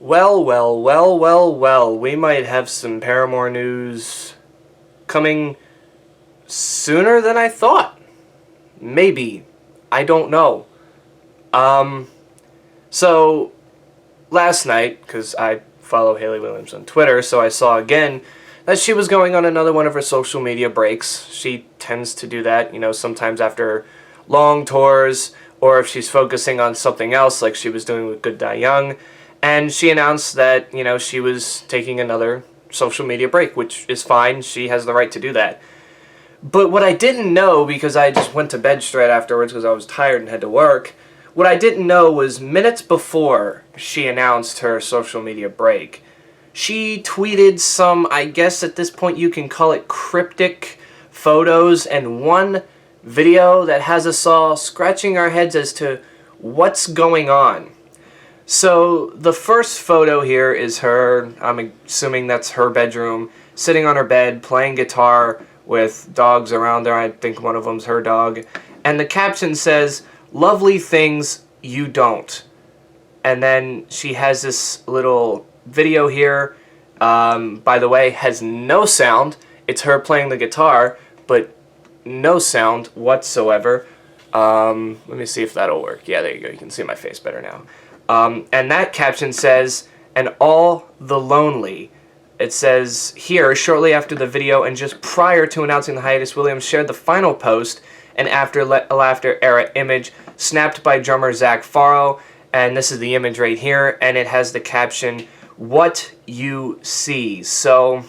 Well, we might have some Paramore news coming sooner than I thought. Maybe. I don't know. Um, so, last night, because I follow Hayley Williams on Twitter, so I saw again that she was going on another one of her social media breaks. She tends to do that, sometimes after long tours, or if she's focusing on something else, like she was doing with Good Die Young. And she announced that, she was taking another social media break, which is fine. She has the right to do that. But what I didn't know, because I just went to bed straight afterwards because I was tired and had to work, what I didn't know was minutes before she announced her social media break, she tweeted some, I guess at this point you can call it cryptic photos and one video that has us all scratching our heads as to what's going on. So the first photo here is her, I'm assuming that's her bedroom, sitting on her bed, playing guitar with dogs around her. I think one of them's her dog. And the caption says, "Lovely things you don't." And then she has this little video here, by the way, has no sound. It's her playing the guitar, but no sound whatsoever. Let me see if that'll work. Yeah, there you go. You can see my face better now. And that caption says, "And all the lonely." It says here, shortly after the video and just prior to announcing the hiatus, Williams shared the final post, an After Laughter era image snapped by drummer Zach Farrow. And this is the image right here, and it has the caption, "What you see." So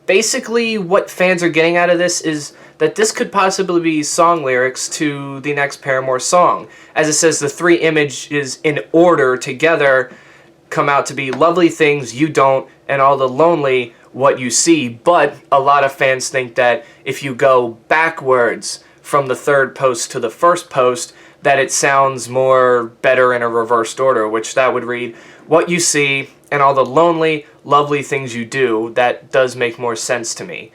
basically what fans are getting out of this is that this could possibly be song lyrics to the next Paramore song. As it says, the three images in order together come out to be "Lovely things you don't" and "All the lonely what you see." But a lot of fans think that if you go backwards from the third post to the first post, that it sounds more better in a reversed order, which that would read, "What you see and all the lonely, lovely things you do." That does make more sense to me.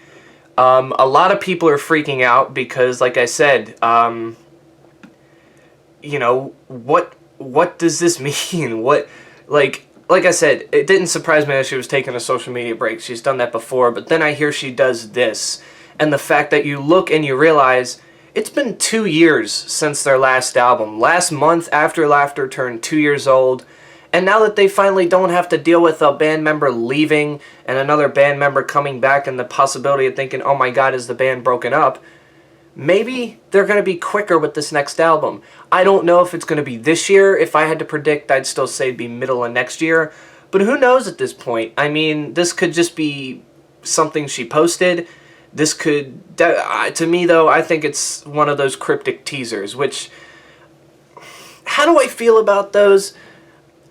A lot of people are freaking out because, like I said, what does this mean? Like I said, it didn't surprise me that she was taking a social media break. She's done that before, but then I hear she does this. And the fact that you look and you realize it's been 2 years since their last album. Last month, After Laughter turned 2 years old. And now that they finally don't have to deal with a band member leaving and another band member coming back and the possibility of thinking, oh my god, is the band broken up? Maybe they're going to be quicker with this next album. I don't know if it's going to be this year. If I had to predict, I'd still say it'd be middle of next year. But who knows at this point? I mean, this could just be something she posted. This could, to me though, I think it's one of those cryptic teasers, which, how do I feel about those?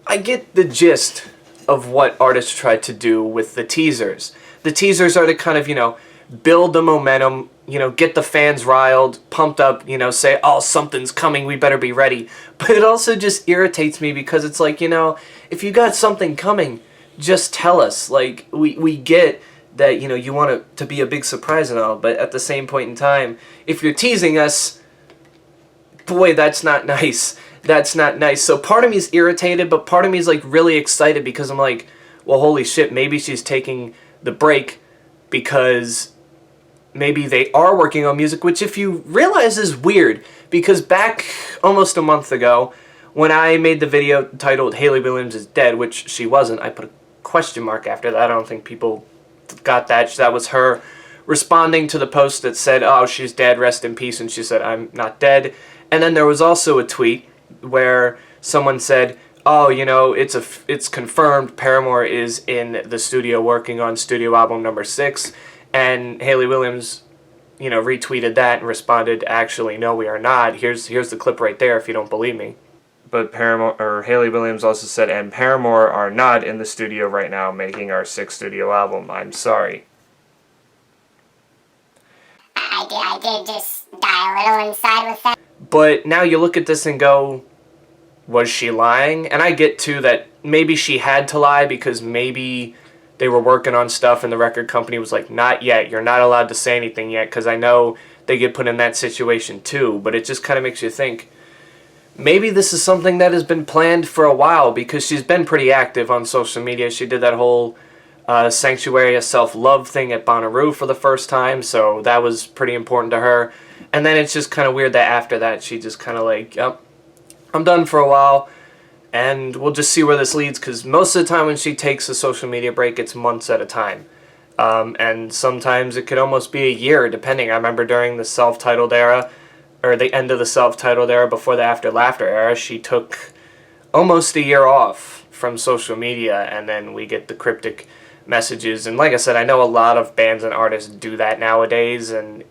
I get the gist of what artists try to do with the teasers. The teasers are to kind of, build the momentum, get the fans riled, pumped up, say, oh, something's coming, we better be ready. But it also just irritates me because it's like, if you got something coming, just tell us. Like, we get that, you want it to be a big surprise and all, but at the same point in time, if you're teasing us, boy, that's not nice. That's not nice. So part of me is irritated, but part of me is like really excited because I'm like, well, holy shit, maybe she's taking the break because maybe they are working on music, which if you realize is weird, because back almost a month ago, when I made the video titled Hayley Williams is Dead, which she wasn't, I put a question mark after that. I don't think people got that. That was her responding to the post that said, oh, she's dead, rest in peace, and she said, I'm not dead. And then there was also a tweet where someone said, oh, it's confirmed Paramore is in the studio working on studio album number 6, and Hayley Williams, retweeted that and responded, actually, no, we are not. Here's the clip right there if you don't believe me. But Hayley Williams also said, and Paramore are not in the studio right now making our 6th studio album. I'm sorry. I did just die a little inside with that. But now you look at this and go, was she lying? And I get, too, that maybe she had to lie because maybe they were working on stuff and the record company was like, not yet, you're not allowed to say anything yet, because I know they get put in that situation, too. But it just kind of makes you think, maybe this is something that has been planned for a while, because she's been pretty active on social media. She did that whole Sanctuary of Self-Love thing at Bonnaroo for the first time, so that was pretty important to her. And then it's just kind of weird that after that she just kind of like, yep, I'm done for a while, and we'll just see where this leads, because most of the time when she takes a social media break, it's months at a time. And sometimes it could almost be a year, depending. I remember during the self-titled era, or the end of the self-titled era before the After Laughter era, she took almost a year off from social media, and then we get the cryptic messages. And like I said, I know a lot of bands and artists do that nowadays, and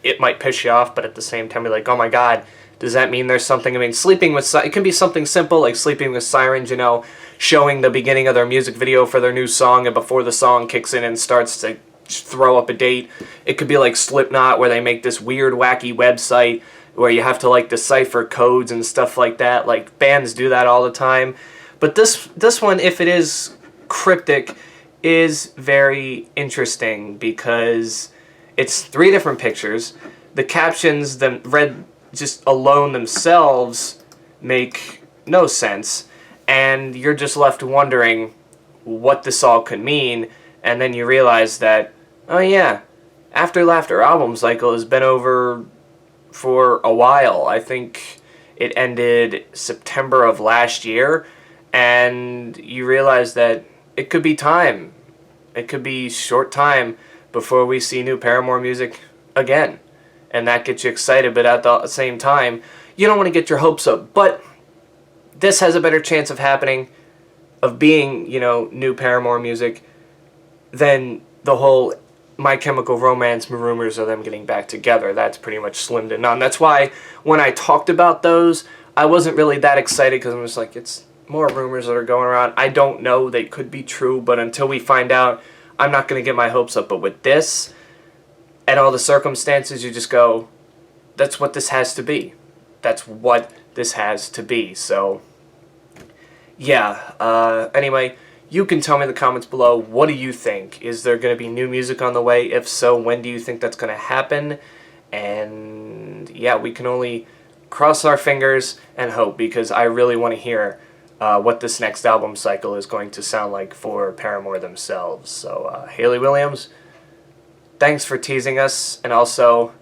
it might piss you off, but at the same time, you're like, oh my god, does that mean there's something? I mean, sleeping with... It can be something simple, like Sleeping with Sirens, you know, showing the beginning of their music video for their new song, and before the song kicks in and starts to throw up a date. It could be like Slipknot, where they make this weird, wacky website where you have to, like, decipher codes and stuff like that. Like, bands do that all the time. But this one, if it is cryptic, is very interesting, because it's 3 different pictures. The captions, them read just alone themselves, make no sense, and you're just left wondering what this all could mean. And then you realize that, oh yeah, After Laughter album cycle has been over for a while. I think it ended September of last year, and you realize that it could be time. It could be short time before we see new Paramore music again. And that gets you excited, but at the same time, you don't want to get your hopes up. But this has a better chance of happening, of being, you know, new Paramore music, than the whole My Chemical Romance rumors of them getting back together. That's pretty much slim to none. That's why when I talked about those, I wasn't really that excited, because I'm just like, it's more rumors that are going around. I don't know, they could be true, but until we find out, I'm not going to get my hopes up. But with this, and all the circumstances, you just go, that's what this has to be. That's what this has to be. So, yeah. Anyway, you can tell me in the comments below, what do you think? Is there going to be new music on the way? If so, when do you think that's going to happen? And, yeah, we can only cross our fingers and hope, because I really want to hear what this next album cycle is going to sound like for Paramore themselves. So, Hayley Williams, thanks for teasing us, and also,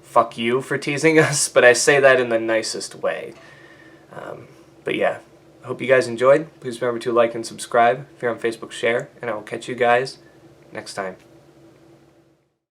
fuck you for teasing us, but I say that in the nicest way. But yeah, I hope you guys enjoyed. Please remember to like and subscribe. If you're on Facebook, share, and I will catch you guys next time.